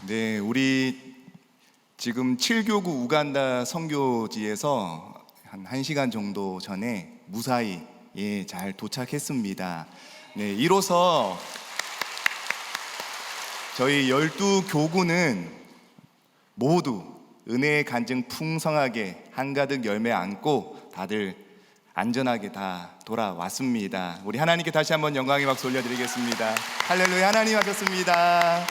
네, 우리 지금 7교구 우간다 선교지에서 한 1시간 정도 전에 무사히 잘 도착했습니다. 네, 이로써 저희 12교구는 모두 은혜의 간증 풍성하게 한가득 열매 안고 다들 안전하게 다 돌아왔습니다. 우리 하나님께 다시 한번 영광의 박수 올려드리겠습니다. 할렐루야, 하나님 하셨습니다.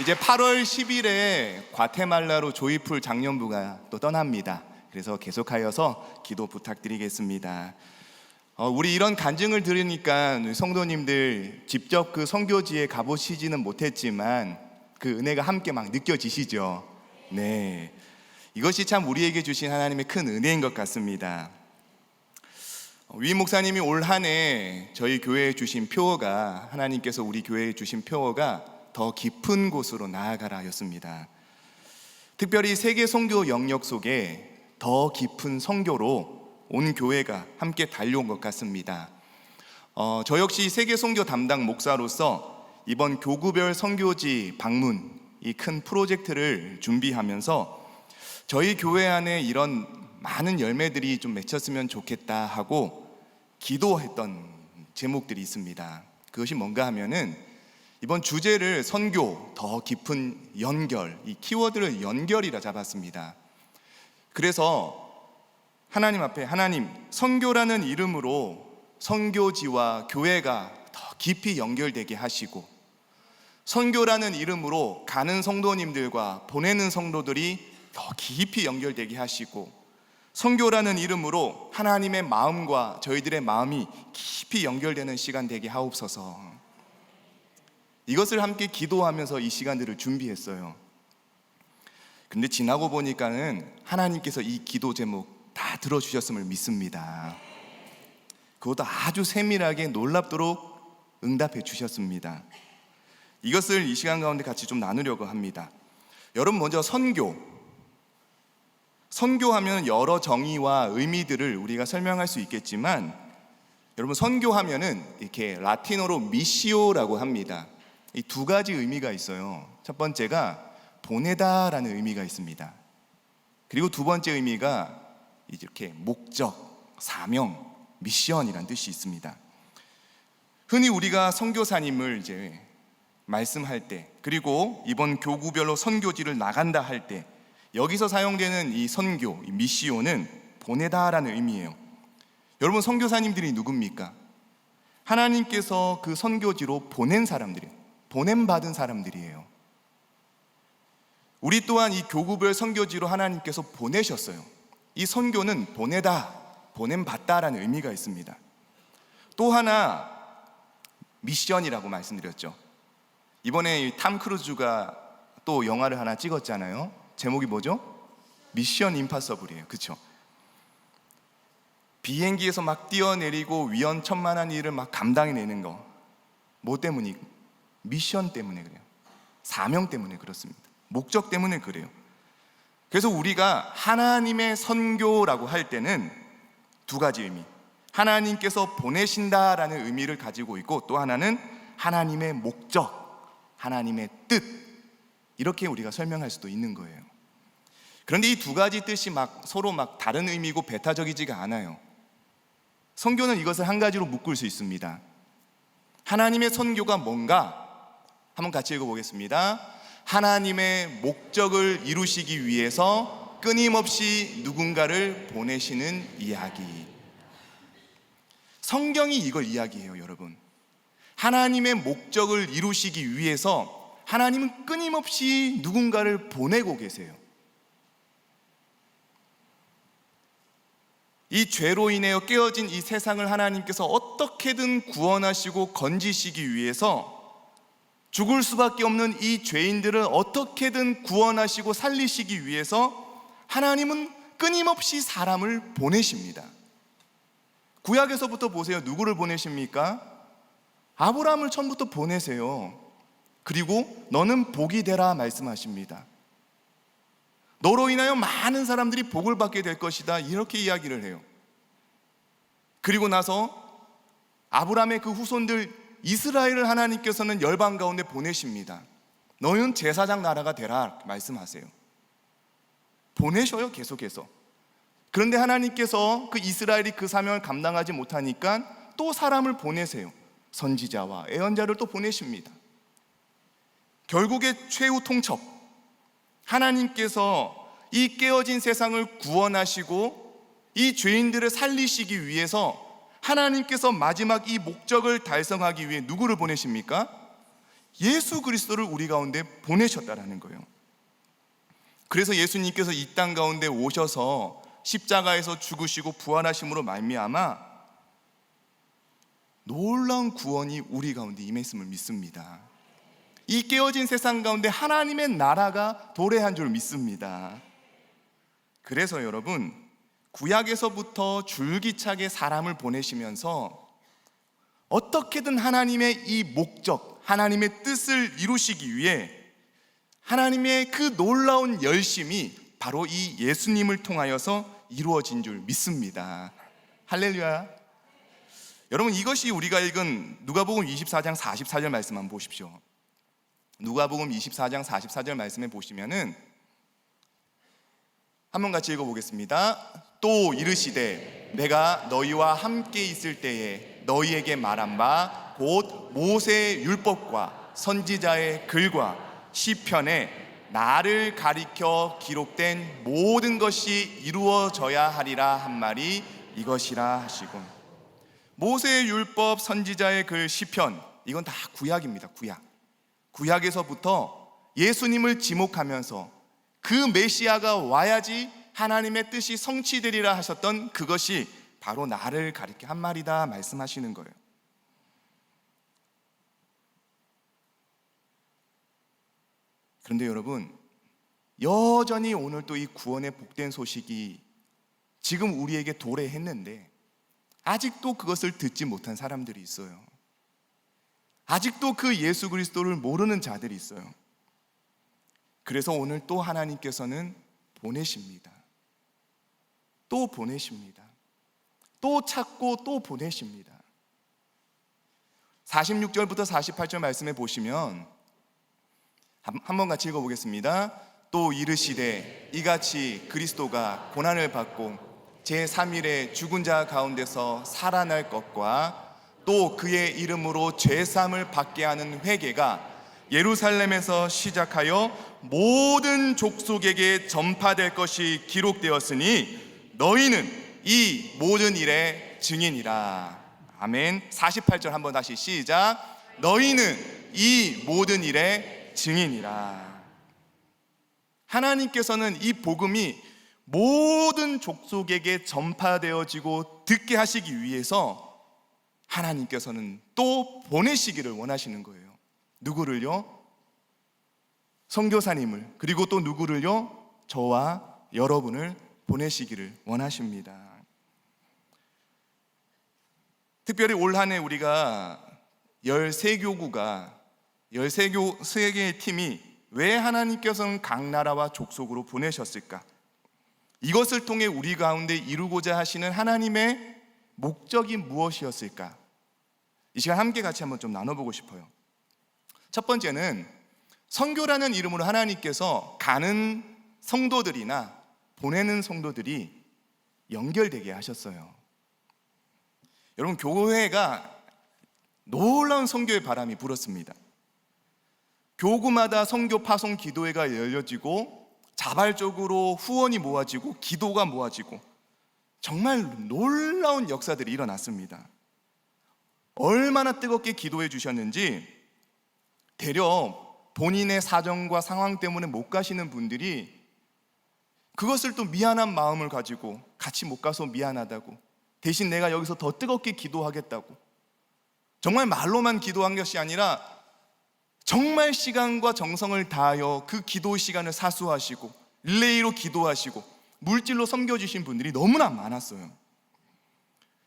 이제 8월 10일에 과테말라로 조이풀 장년부가 또 떠납니다. 그래서 계속하여서 기도 부탁드리겠습니다. 우리 이런 간증을 들으니까 성도님들 직접 그 선교지에 가보시지는 못했지만 그 은혜가 함께 막 느껴지시죠? 네, 이것이 참 우리에게 주신 하나님의 큰 은혜인 것 같습니다. 위 목사님이 올 한 해 저희 교회에 주신 표어가, 하나님께서 우리 교회에 주신 표어가 더 깊은 곳으로 나아가라 였습니다. 특별히 세계 선교 영역 속에 더 깊은 선교로 온 교회가 함께 달려온 것 같습니다. 저 역시 세계 선교 담당 목사로서 이번 교구별 선교지 방문, 이 큰 프로젝트를 준비하면서 저희 교회 안에 이런 많은 열매들이 좀 맺혔으면 좋겠다 하고 기도했던 제목들이 있습니다. 그것이 뭔가 하면은 이번 주제를 선교, 더 깊은 연결, 이 키워드를 연결이라 잡았습니다. 그래서 하나님 앞에, 하나님, 선교라는 이름으로 선교지와 교회가 더 깊이 연결되게 하시고, 선교라는 이름으로 가는 성도님들과 보내는 성도들이 더 깊이 연결되게 하시고, 선교라는 이름으로 하나님의 마음과 저희들의 마음이 깊이 연결되는 시간 되게 하옵소서. 이것을 함께 기도하면서 이 시간들을 준비했어요. 근데 지나고 보니까는 하나님께서 이 기도 제목 다 들어주셨음을 믿습니다. 그것도 아주 세밀하게 놀랍도록 응답해 주셨습니다. 이것을 이 시간 가운데 같이 좀 나누려고 합니다. 여러분, 먼저 선교하면 여러 정의와 의미들을 우리가 설명할 수 있겠지만, 여러분, 선교하면은 이렇게 라틴어로 미시오라고 합니다. 이 두 가지 의미가 있어요. 첫 번째가 보내다라는 의미가 있습니다. 그리고 두 번째 의미가 이렇게 목적, 사명, 미션이라는 뜻이 있습니다. 흔히 우리가 선교사님을 이제 말씀할 때, 그리고 이번 교구별로 선교지를 나간다 할 때, 여기서 사용되는 이 선교, 이 미시오는 보내다라는 의미예요. 여러분, 선교사님들이 누굽니까? 하나님께서 그 선교지로 보낸 사람들이에요. 보냄받은 사람들이에요. 우리 또한 이 교구별 선교지로 하나님께서 보내셨어요. 이 선교는 보내다, 보냄받다라는 의미가 있습니다. 또 하나 미션이라고 말씀드렸죠. 이번에 탐 크루즈가 또 영화를 하나 찍었잖아요. 제목이 뭐죠? 미션 임파서블이에요. 그렇죠? 비행기에서 막 뛰어내리고 위험천만한 일을 막 감당해내는 거, 뭐 때문이? 미션 때문에 그래요. 사명 때문에 그렇습니다. 목적 때문에 그래요. 그래서 우리가 하나님의 선교라고 할 때는 두 가지 의미, 하나님께서 보내신다라는 의미를 가지고 있고, 또 하나는 하나님의 목적, 하나님의 뜻, 이렇게 우리가 설명할 수도 있는 거예요. 그런데 이 두 가지 뜻이 막 서로 막 다른 의미고 배타적이지가 않아요. 선교는 이것을 한 가지로 묶을 수 있습니다. 하나님의 선교가 뭔가? 한번 같이 읽어보겠습니다. 하나님의 목적을 이루시기 위해서 끊임없이 누군가를 보내시는 이야기. 성경이 이걸 이야기해요, 여러분. 하나님의 목적을 이루시기 위해서 하나님은 끊임없이 누군가를 보내고 계세요. 이 죄로 인하여 깨어진 이 세상을 하나님께서 어떻게든 구원하시고 건지시기 위해서, 죽을 수밖에 없는 이 죄인들을 어떻게든 구원하시고 살리시기 위해서 하나님은 끊임없이 사람을 보내십니다. 구약에서부터 보세요. 누구를 보내십니까? 아브라함을 처음부터 보내세요. 그리고 너는 복이 되라 말씀하십니다. 너로 인하여 많은 사람들이 복을 받게 될 것이다, 이렇게 이야기를 해요. 그리고 나서 아브라함의 그 후손들 이스라엘을 하나님께서는 열방 가운데 보내십니다. 너희는 제사장 나라가 되라 말씀하세요. 보내셔요, 계속해서. 그런데 하나님께서 그 이스라엘이 그 사명을 감당하지 못하니까 또 사람을 보내세요. 선지자와 예언자를 또 보내십니다. 결국에 최후 통첩, 하나님께서 이 깨어진 세상을 구원하시고 이 죄인들을 살리시기 위해서 하나님께서 마지막 이 목적을 달성하기 위해 누구를 보내십니까? 예수 그리스도를 우리 가운데 보내셨다라는 거예요. 그래서 예수님께서 이 땅 가운데 오셔서 십자가에서 죽으시고 부활하심으로 말미암아 놀라운 구원이 우리 가운데 임했음을 믿습니다. 이 깨어진 세상 가운데 하나님의 나라가 도래한 줄 믿습니다. 그래서 여러분, 구약에서부터 줄기차게 사람을 보내시면서 어떻게든 하나님의 이 목적, 하나님의 뜻을 이루시기 위해 하나님의 그 놀라운 열심이 바로 이 예수님을 통하여서 이루어진 줄 믿습니다. 할렐루야. 여러분, 이것이 우리가 읽은 누가복음 24장 44절 말씀 한번 보십시오. 누가복음 24장 44절 말씀에 보시면은 한번 같이 읽어보겠습니다. 또 이르시되 내가 너희와 함께 있을 때에 너희에게 말한 바 곧 모세의 율법과 선지자의 글과 시편에 나를 가리켜 기록된 모든 것이 이루어져야 하리라 한 말이 이것이라 하시고, 모세의 율법, 선지자의 글, 시편, 이건 다 구약입니다. 구약에서부터 예수님을 지목하면서 그 메시아가 와야지 하나님의 뜻이 성취되리라 하셨던 그것이 바로 나를 가리켜 한 말이다 말씀하시는 거예요. 그런데 여러분, 여전히 오늘 또 이 구원의 복된 소식이 지금 우리에게 도래했는데 아직도 그것을 듣지 못한 사람들이 있어요. 아직도 그 예수 그리스도를 모르는 자들이 있어요. 그래서 오늘 또 하나님께서는 보내십니다. 또 보내십니다. 또 찾고 또 보내십니다. 46절부터 48절 말씀에 보시면 한번 같이 읽어보겠습니다. 또 이르시되 이같이 그리스도가 고난을 받고 제3일에 죽은 자 가운데서 살아날 것과 또 그의 이름으로 죄사함을 받게 하는 회개가 예루살렘에서 시작하여 모든 족속에게 전파될 것이 기록되었으니 너희는 이 모든 일의 증인이라. 아멘. 48절 한번 다시 시작. 너희는 이 모든 일의 증인이라. 하나님께서는 이 복음이 모든 족속에게 전파되어지고 듣게 하시기 위해서 하나님께서는 또 보내시기를 원하시는 거예요. 누구를요? 선교사님을, 그리고 또 누구를요? 저와 여러분을 보내시기를 원하십니다. 특별히 올 한 해 우리가 13교구가 13개의 팀이 왜 하나님께서는 각 나라와 족속으로 보내셨을까? 이것을 통해 우리 가운데 이루고자 하시는 하나님의 목적이 무엇이었을까? 이 시간 함께 같이 한번 좀 나눠보고 싶어요. 첫 번째는 선교라는 이름으로 하나님께서 가는 성도들이나 보내는 성도들이 연결되게 하셨어요. 여러분, 교회가 놀라운 선교의 바람이 불었습니다. 교구마다 선교 파송 기도회가 열려지고 자발적으로 후원이 모아지고 기도가 모아지고 정말 놀라운 역사들이 일어났습니다. 얼마나 뜨겁게 기도해 주셨는지 되려 본인의 사정과 상황 때문에 못 가시는 분들이 그것을 또 미안한 마음을 가지고 같이 못 가서 미안하다고, 대신 내가 여기서 더 뜨겁게 기도하겠다고, 정말 말로만 기도한 것이 아니라 정말 시간과 정성을 다하여 그 기도 시간을 사수하시고 릴레이로 기도하시고 물질로 섬겨주신 분들이 너무나 많았어요.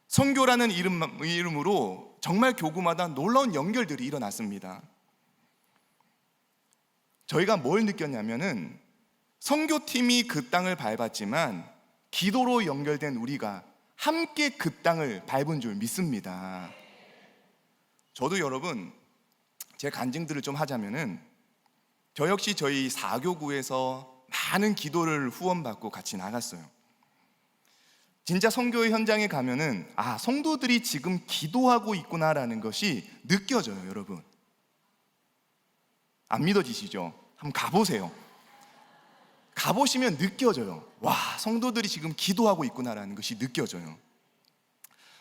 선교라는 이름으로 정말 교구마다 놀라운 연결들이 일어났습니다. 저희가 뭘 느꼈냐면은 선교팀이 그 땅을 밟았지만 기도로 연결된 우리가 함께 그 땅을 밟은 줄 믿습니다. 저도 여러분, 제 간증들을 좀 하자면은 저 역시 저희 4교구에서 많은 기도를 후원받고 같이 나갔어요. 진짜 선교의 현장에 가면은 성도들이 지금 기도하고 있구나라는 것이 느껴져요, 여러분. 안 믿어지시죠? 한번 가보세요. 가보시면 느껴져요. 와, 성도들이 지금 기도하고 있구나라는 것이 느껴져요.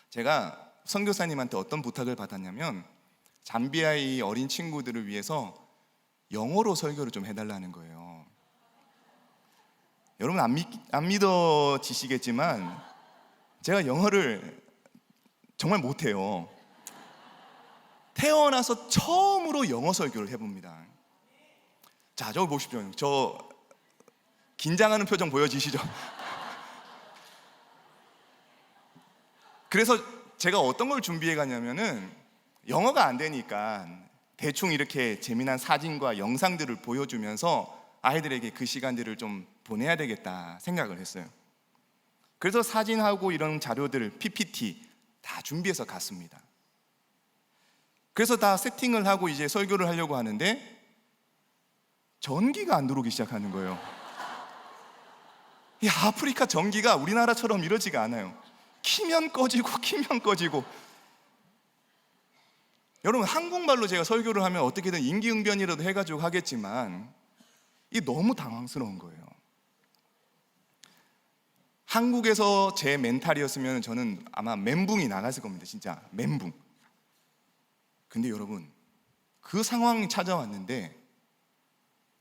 제가 선교사님한테 어떤 부탁을 받았냐면 잠비아의 어린 친구들을 위해서 영어로 설교를 좀 해달라는 거예요. 여러분 안 믿어지시겠지만 제가 영어를 정말 못해요. 태어나서 처음으로 영어 설교를 해봅니다. 자, 저기 보십시오. 저 긴장하는 표정 보여지시죠? 그래서 제가 어떤 걸 준비해 가냐면은 영어가 안 되니까 대충 이렇게 재미난 사진과 영상들을 보여주면서 아이들에게 그 시간들을 좀 보내야 되겠다 생각을 했어요. 그래서 사진하고 이런 자료들, PPT 다 준비해서 갔습니다. 그래서 다 세팅을 하고 이제 설교를 하려고 하는데 전기가 안 들어오기 시작하는 거예요. 이 아프리카 전기가 우리나라처럼 이러지가 않아요. 키면 꺼지고. 여러분, 한국말로 제가 설교를 하면 어떻게든 임기응변이라도 해가지고 하겠지만 이게 너무 당황스러운 거예요. 한국에서 제 멘탈이었으면 저는 아마 멘붕이 나갔을 겁니다. 진짜 멘붕. 근데 여러분, 그 상황이 찾아왔는데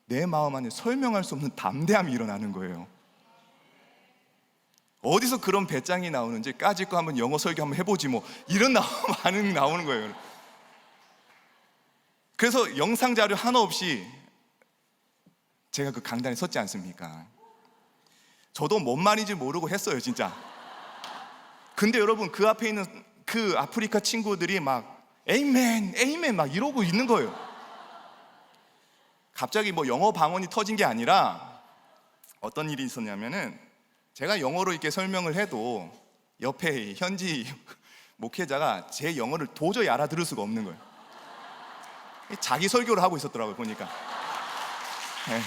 내 마음 안에 설명할 수 없는 담대함이 일어나는 거예요. 어디서 그런 배짱이 나오는지 까짓 거 한번 영어 설교 한번 해보지 뭐 이런 반응이 나오는 거예요. 그래서 영상 자료 하나 없이 제가 그 강단에 섰지 않습니까? 저도 뭔 말인지 모르고 했어요, 진짜. 근데 여러분, 그 앞에 있는 그 아프리카 친구들이 막 에이멘 막 이러고 있는 거예요. 갑자기 뭐 영어 방언이 터진 게 아니라 어떤 일이 있었냐면은 제가 영어로 이렇게 설명을 해도 옆에 현지 목회자가 제 영어를 도저히 알아들을 수가 없는 거예요. 자기 설교를 하고 있었더라고요, 보니까. 네.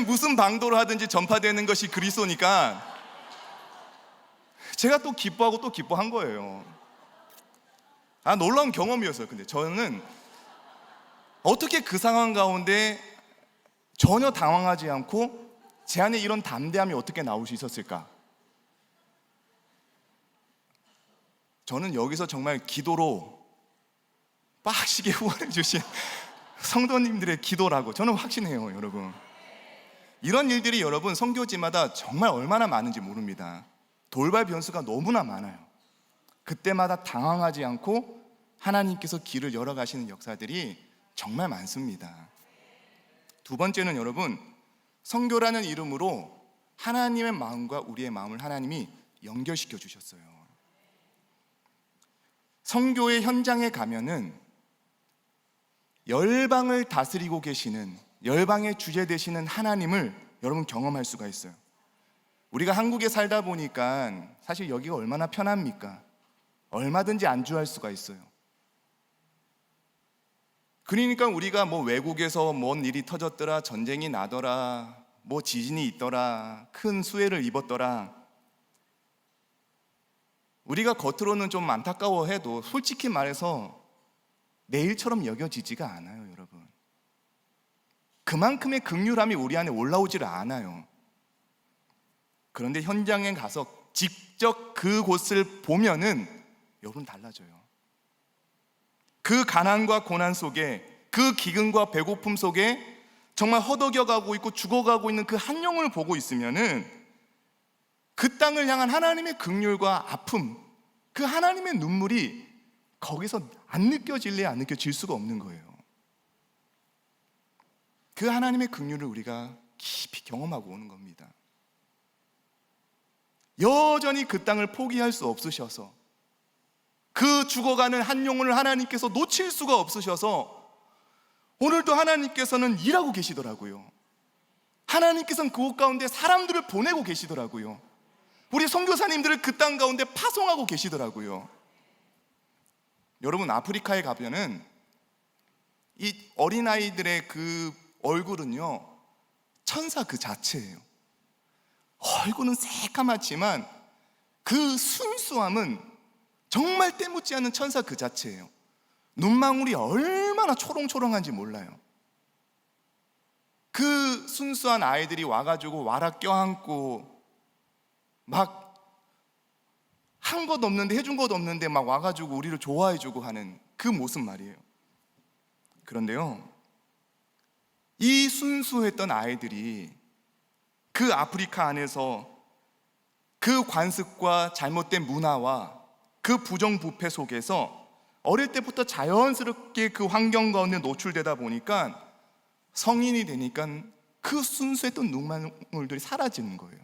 무슨 방도를 하든지 전파되는 것이 그리스도니까 제가 또 기뻐하고 또 기뻐한 거예요. 놀라운 경험이었어요. 근데 저는 어떻게 그 상황 가운데 전혀 당황하지 않고 제 안에 이런 담대함이 어떻게 나올 수 있었을까? 저는 여기서 정말 기도로 빡시게 후원해 주신 성도님들의 기도라고 저는 확신해요, 여러분. 이런 일들이 여러분 선교지마다 정말 얼마나 많은지 모릅니다. 돌발 변수가 너무나 많아요. 그때마다 당황하지 않고 하나님께서 길을 열어가시는 역사들이 정말 많습니다. 두 번째는 여러분, 선교라는 이름으로 하나님의 마음과 우리의 마음을 하나님이 연결시켜 주셨어요. 선교의 현장에 가면은 열방을 다스리고 계시는, 열방의 주제 되시는 하나님을 여러분 경험할 수가 있어요. 우리가 한국에 살다 보니까 사실 여기가 얼마나 편합니까? 얼마든지 안주할 수가 있어요. 그러니까 우리가 뭐 외국에서 뭔 일이 터졌더라, 전쟁이 나더라, 뭐 지진이 있더라, 큰 수해를 입었더라, 우리가 겉으로는 좀 안타까워해도 솔직히 말해서 내일처럼 여겨지지가 않아요, 여러분. 그만큼의 긍휼함이 우리 안에 올라오지를 않아요. 그런데 현장에 가서 직접 그곳을 보면은 여러분 달라져요. 그 가난과 고난 속에, 그 기근과 배고픔 속에 정말 허덕여가고 있고 죽어가고 있는 그 한 영혼을 보고 있으면은 그 땅을 향한 하나님의 긍휼과 아픔, 그 하나님의 눈물이 거기서 안 느껴질래 안 느껴질 수가 없는 거예요. 그 하나님의 긍휼을 우리가 깊이 경험하고 오는 겁니다. 여전히 그 땅을 포기할 수 없으셔서, 그 죽어가는 한 영혼을 하나님께서 놓칠 수가 없으셔서 오늘도 하나님께서는 일하고 계시더라고요. 하나님께서는 그곳 가운데 사람들을 보내고 계시더라고요. 우리 선교사님들을 그 땅 가운데 파송하고 계시더라고요. 여러분, 아프리카에 가면은 이 어린아이들의 그 얼굴은요, 천사 그 자체예요. 얼굴은 새까맣지만 그 순수함은 정말 때묻지 않은 천사 그 자체예요. 눈망울이 얼마나 초롱초롱한지 몰라요. 그 순수한 아이들이 와가지고 와락 껴안고 막 한 것 없는데, 해준 것 없는데 막 와가지고 우리를 좋아해주고 하는 그 모습 말이에요. 그런데요, 이 순수했던 아이들이 그 아프리카 안에서 그 관습과 잘못된 문화와 그 부정부패 속에서 어릴 때부터 자연스럽게 그 환경 가운데 노출되다 보니까 성인이 되니까 그 순수했던 눈망울들이 사라지는 거예요.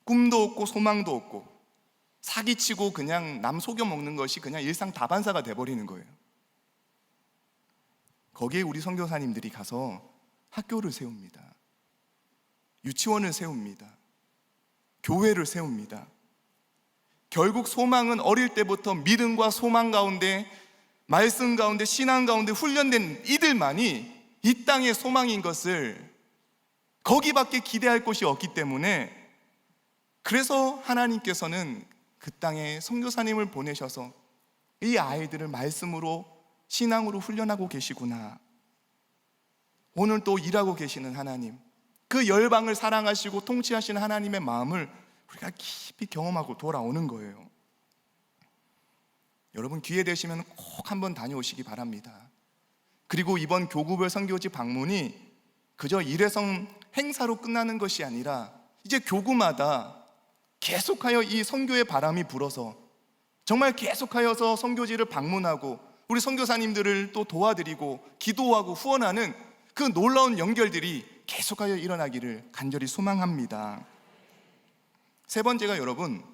꿈도 없고 소망도 없고 사기치고 그냥 남 속여 먹는 것이 그냥 일상 다반사가 돼버리는 거예요. 거기에 우리 선교사님들이 가서 학교를 세웁니다. 유치원을 세웁니다. 교회를 세웁니다. 결국 소망은 어릴 때부터 믿음과 소망 가운데, 말씀 가운데, 신앙 가운데 훈련된 이들만이 이 땅의 소망인 것을, 거기밖에 기대할 곳이 없기 때문에, 그래서 하나님께서는 그 땅에 선교사님을 보내셔서 이 아이들을 말씀으로, 신앙으로 훈련하고 계시구나. 오늘 또 일하고 계시는 하나님, 그 열방을 사랑하시고 통치하시는 하나님의 마음을 우리가 깊이 경험하고 돌아오는 거예요. 여러분, 기회 되시면 꼭 한번 다녀오시기 바랍니다. 그리고 이번 교구별 선교지 방문이 그저 일회성 행사로 끝나는 것이 아니라 이제 교구마다 계속하여 이 선교의 바람이 불어서 정말 계속하여서 선교지를 방문하고 우리 선교사님들을 또 도와드리고 기도하고 후원하는 그 놀라운 연결들이 계속하여 일어나기를 간절히 소망합니다. 세 번째가, 여러분,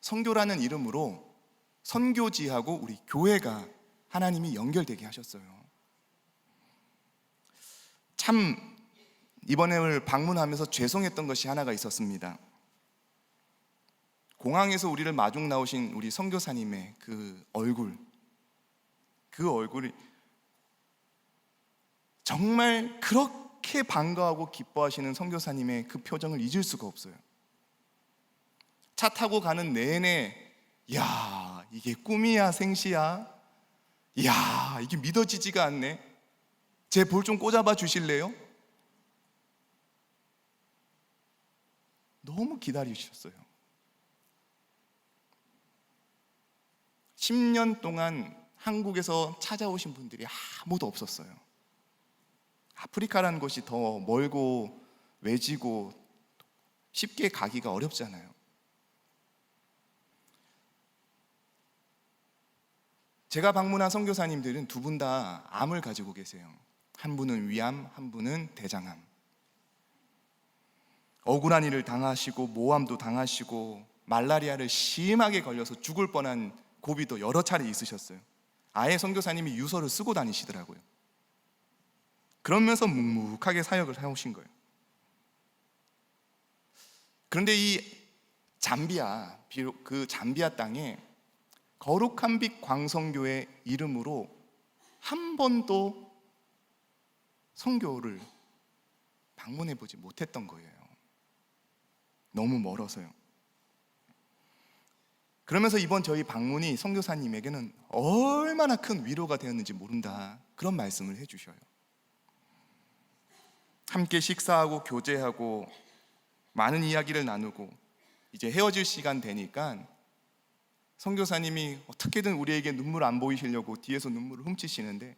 선교라는 이름으로 선교지하고 우리 교회가 하나님이 연결되게 하셨어요. 참 이번에 방문하면서 죄송했던 것이 하나가 있었습니다. 공항에서 우리를 마중 나오신 우리 선교사님의 그 얼굴이 정말 그렇게 반가워하고 기뻐하시는 선교사님의 그 표정을 잊을 수가 없어요. 차 타고 가는 내내, 야, 이게 꿈이야 생시야? 야, 이게 믿어지지가 않네. 제 볼 좀 꽂아봐 주실래요? 너무 기다리셨어요. 10년 동안 한국에서 찾아오신 분들이 아무도 없었어요. 아프리카라는 곳이 더 멀고 외지고 쉽게 가기가 어렵잖아요. 제가 방문한 선교사님들은 두 분 다 암을 가지고 계세요. 한 분은 위암, 한 분은 대장암. 억울한 일을 당하시고 모함도 당하시고 말라리아를 심하게 걸려서 죽을 뻔한 고비도 여러 차례 있으셨어요. 아예 선교사님이 유서를 쓰고 다니시더라고요. 그러면서 묵묵하게 사역을 해오신 거예요. 그런데 이 잠비아, 비록 그 잠비아 땅에 거룩한 빛 광성교회 이름으로 한 번도 선교를 방문해 보지 못했던 거예요. 너무 멀어서요. 그러면서 이번 저희 방문이 선교사님에게는 얼마나 큰 위로가 되었는지 모른다, 그런 말씀을 해주셔요. 함께 식사하고 교제하고 많은 이야기를 나누고 이제 헤어질 시간 되니까 선교사님이 어떻게든 우리에게 눈물 안 보이시려고 뒤에서 눈물을 훔치시는데,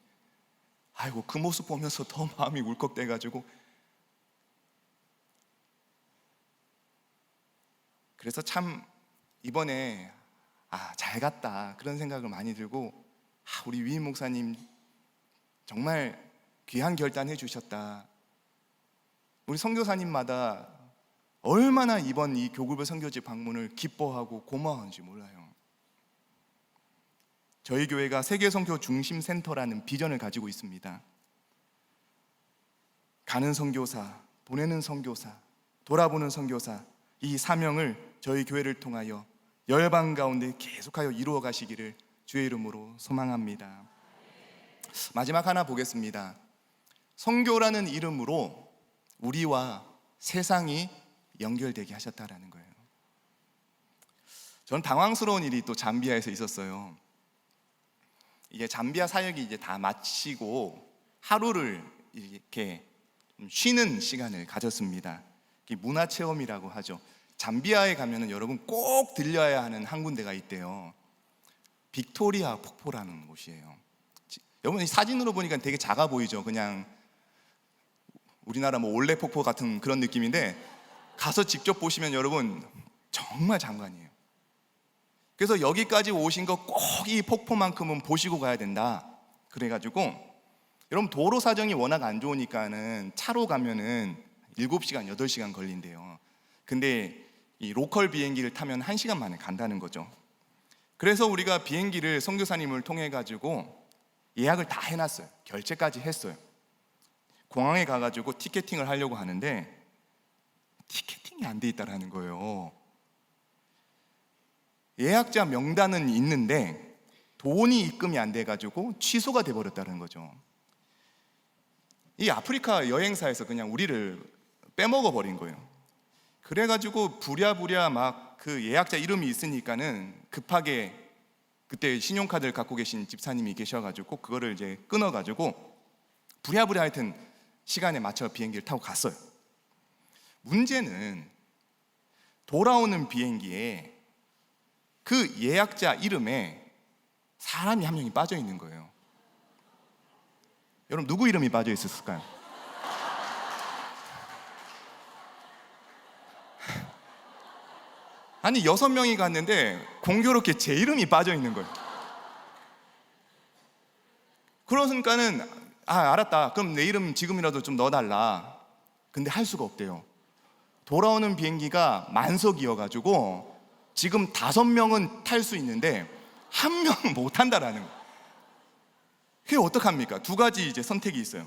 아이고, 그 모습 보면서 더 마음이 울컥돼가지고, 그래서 참 이번에 잘 갔다, 그런 생각을 많이 들고, 우리 위임 목사님 정말 귀한 결단해 주셨다. 우리 선교사님마다 얼마나 이번 이 교구별 선교지 방문을 기뻐하고 고마워하는지 몰라요. 저희 교회가 세계 선교 중심 센터라는 비전을 가지고 있습니다. 가는 선교사, 보내는 선교사, 돌아보는 선교사, 이 사명을 저희 교회를 통하여 열방 가운데 계속하여 이루어 가시기를 주의 이름으로 소망합니다. 마지막 하나 보겠습니다. 선교라는 이름으로 우리와 세상이 연결되게 하셨다라는 거예요. 저는 당황스러운 일이 또 잠비아에서 있었어요. 이게 잠비아 사역이 이제 다 마치고 하루를 이렇게 쉬는 시간을 가졌습니다. 문화체험이라고 하죠. 잠비아에 가면은 여러분 꼭 들려야 하는 한 군데가 있대요. 빅토리아 폭포라는 곳이에요. 여러분 이 사진으로 보니까 되게 작아 보이죠. 그냥 우리나라 뭐 올레 폭포 같은 그런 느낌인데 가서 직접 보시면 여러분 정말 장관이에요. 그래서 여기까지 오신 거 꼭 이 폭포만큼은 보시고 가야 된다. 그래가지고 여러분 도로 사정이 워낙 안 좋으니까는 차로 가면은 7시간, 8시간 걸린대요. 근데 이 로컬 비행기를 타면 1시간 만에 간다는 거죠. 그래서 우리가 비행기를 선교사님을 통해 가지고 예약을 다 해놨어요. 결제까지 했어요. 공항에 가가지고 티켓팅을 하려고 하는데 티켓팅이 안 돼 있다라는 거예요. 예약자 명단은 있는데 돈이 입금이 안 돼가지고 취소가 돼버렸다는 거죠. 이 아프리카 여행사에서 그냥 우리를 빼먹어 버린 거예요. 그래가지고 부랴부랴 막 그 예약자 이름이 있으니까는 급하게 그때 신용카드를 갖고 계신 집사님이 계셔가지고 그거를 이제 끊어가지고 부랴부랴 하여튼 시간에 맞춰 비행기를 타고 갔어요. 문제는 돌아오는 비행기에 그 예약자 이름에 사람이 한 명이 빠져 있는 거예요. 여러분 누구 이름이 빠져 있었을까요? 아니 6명이 갔는데 공교롭게 제 이름이 빠져 있는 거예요. 그러니까는 알았다. 그럼 내 이름 지금이라도 좀 넣어달라. 근데 할 수가 없대요. 돌아오는 비행기가 만석이어가지고 지금 5명은 탈 수 있는데 1명은 못 탄다라는 거예요. 그게 어떡합니까? 2가지 이제 선택이 있어요.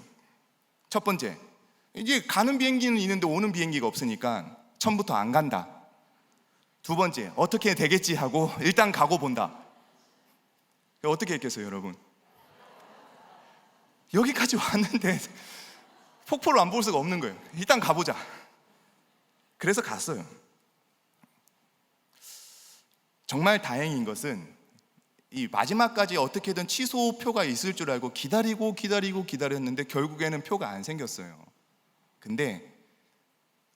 첫 번째, 이제 가는 비행기는 있는데 오는 비행기가 없으니까 처음부터 안 간다. 두 번째, 어떻게 되겠지 하고 일단 가고 본다. 어떻게 했겠어요, 여러분? 여기까지 왔는데 폭포를 안 볼 수가 없는 거예요. 일단 가보자. 그래서 갔어요. 정말 다행인 것은 이 마지막까지 어떻게든 취소표가 있을 줄 알고 기다렸는데 결국에는 표가 안 생겼어요. 근데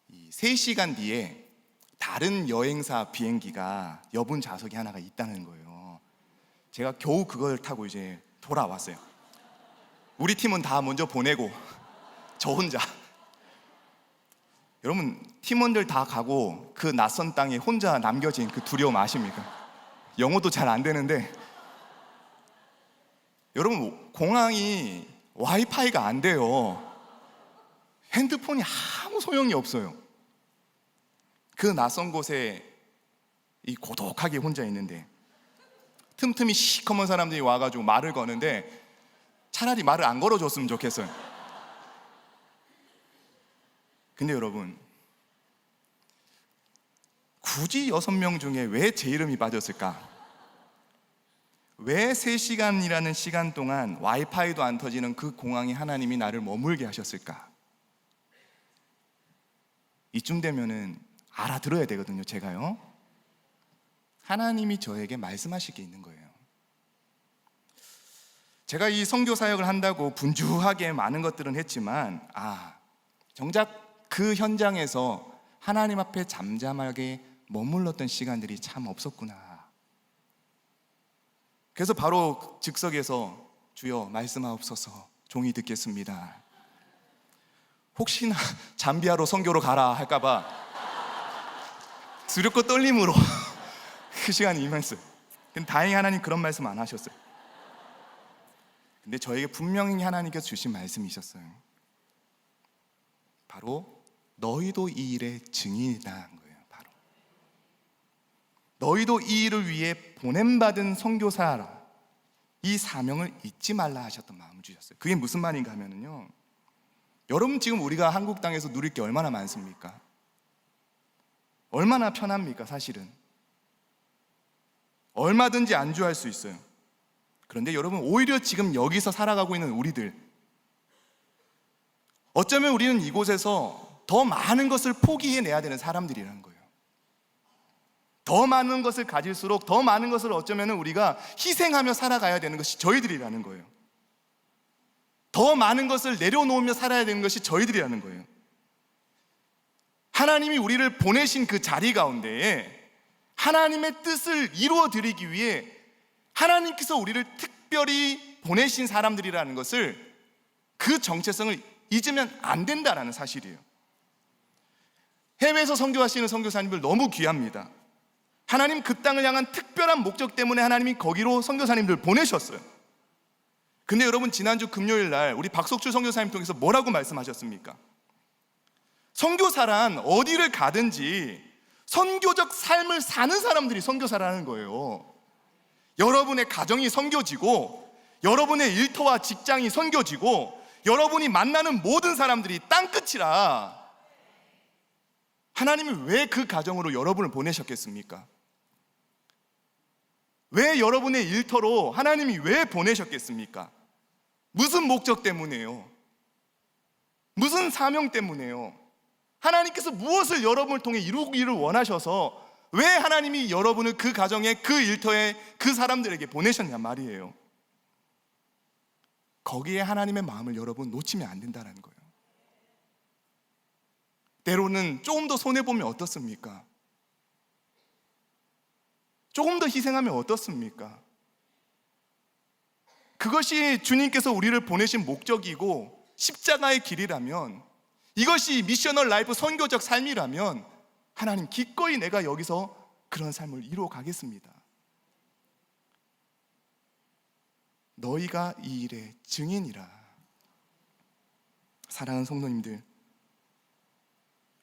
이 3시간 뒤에 다른 여행사 비행기가 여분 좌석이 하나가 있다는 거예요. 제가 겨우 그걸 타고 이제 돌아왔어요. 우리 팀은 다 먼저 보내고 저 혼자. 여러분 팀원들 다 가고 그 낯선 땅에 혼자 남겨진 그 두려움 아십니까? 영어도 잘 안 되는데 여러분 공항이 와이파이가 안 돼요. 핸드폰이 아무 소용이 없어요. 그 낯선 곳에 이 고독하게 혼자 있는데 틈틈이 시커먼 사람들이 와가지고 말을 거는데 차라리 말을 안 걸어줬으면 좋겠어요. 근데 여러분 굳이 6명 중에 왜 제 이름이 빠졌을까? 왜 3시간이라는 시간 동안 와이파이도 안 터지는 그 공항에 하나님이 나를 머물게 하셨을까? 이쯤 되면은 알아들어야 되거든요, 제가요. 하나님이 저에게 말씀하실 게 있는 거예요. 제가 이 선교 사역을 한다고 분주하게 많은 것들은 했지만 정작 그 현장에서 하나님 앞에 잠잠하게 머물렀던 시간들이 참 없었구나. 그래서 바로 즉석에서 주여 말씀하옵소서 종이 듣겠습니다. 혹시나 잠비아로 선교로 가라 할까봐 두렵고 떨림으로 그 시간이 임했어요. 근데 다행히 하나님 그런 말씀 안 하셨어요. 근데 저에게 분명히 하나님께서 주신 말씀이 있었어요. 바로 너희도 이 일의 증인이라는 거예요. 바로 너희도 이 일을 위해 보냄받은 선교사라. 이 사명을 잊지 말라 하셨던 마음을 주셨어요. 그게 무슨 말인가 하면요, 여러분 지금 우리가 한국 땅에서 누릴 게 얼마나 많습니까? 얼마나 편합니까? 사실은 얼마든지 안주할 수 있어요. 그런데 여러분, 오히려 지금 여기서 살아가고 있는 우리들, 어쩌면 우리는 이곳에서 더 많은 것을 포기해내야 되는 사람들이라는 거예요. 더 많은 것을 가질수록 더 많은 것을 어쩌면 우리가 희생하며 살아가야 되는 것이 저희들이라는 거예요. 더 많은 것을 내려놓으며 살아야 되는 것이 저희들이라는 거예요. 하나님이 우리를 보내신 그 자리 가운데에 하나님의 뜻을 이루어 드리기 위해 하나님께서 우리를 특별히 보내신 사람들이라는 것을, 그 정체성을 잊으면 안 된다는 사실이에요. 해외에서 선교하시는 선교사님들 너무 귀합니다. 하나님 그 땅을 향한 특별한 목적 때문에 하나님이 거기로 선교사님들 보내셨어요. 근데 여러분, 지난주 금요일 날 우리 박석주 선교사님 통해서 뭐라고 말씀하셨습니까? 선교사란 어디를 가든지 선교적 삶을 사는 사람들이 선교사라는 거예요. 여러분의 가정이 선교지고, 여러분의 일터와 직장이 선교지고, 여러분이 만나는 모든 사람들이 땅끝이라. 하나님이 왜 그 가정으로 여러분을 보내셨겠습니까? 왜 여러분의 일터로 하나님이 왜 보내셨겠습니까? 무슨 목적 때문에요? 무슨 사명 때문에요? 하나님께서 무엇을 여러분을 통해 이루기를 원하셔서 왜 하나님이 여러분을 그 가정에, 그 일터에, 그 사람들에게 보내셨냐 말이에요. 거기에 하나님의 마음을 여러분 놓치면 안 된다는 거예요. 때로는 조금 더 손해보면 어떻습니까? 조금 더 희생하면 어떻습니까? 그것이 주님께서 우리를 보내신 목적이고 십자가의 길이라면, 이것이 미셔널 라이프, 선교적 삶이라면, 하나님 기꺼이 내가 여기서 그런 삶을 이루어 가겠습니다. 너희가 이 일의 증인이라. 사랑하는 성도님들,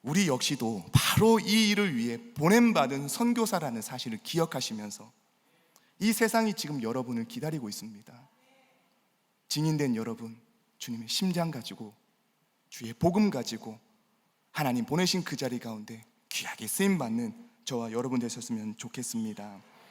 우리 역시도 바로 이 일을 위해 보냄받은 선교사라는 사실을 기억하시면서 이 세상이 지금 여러분을 기다리고 있습니다. 증인된 여러분, 주님의 심장 가지고, 주의 복음 가지고 하나님 보내신 그 자리 가운데 귀하게 쓰임받는 저와 여러분 되셨으면 좋겠습니다.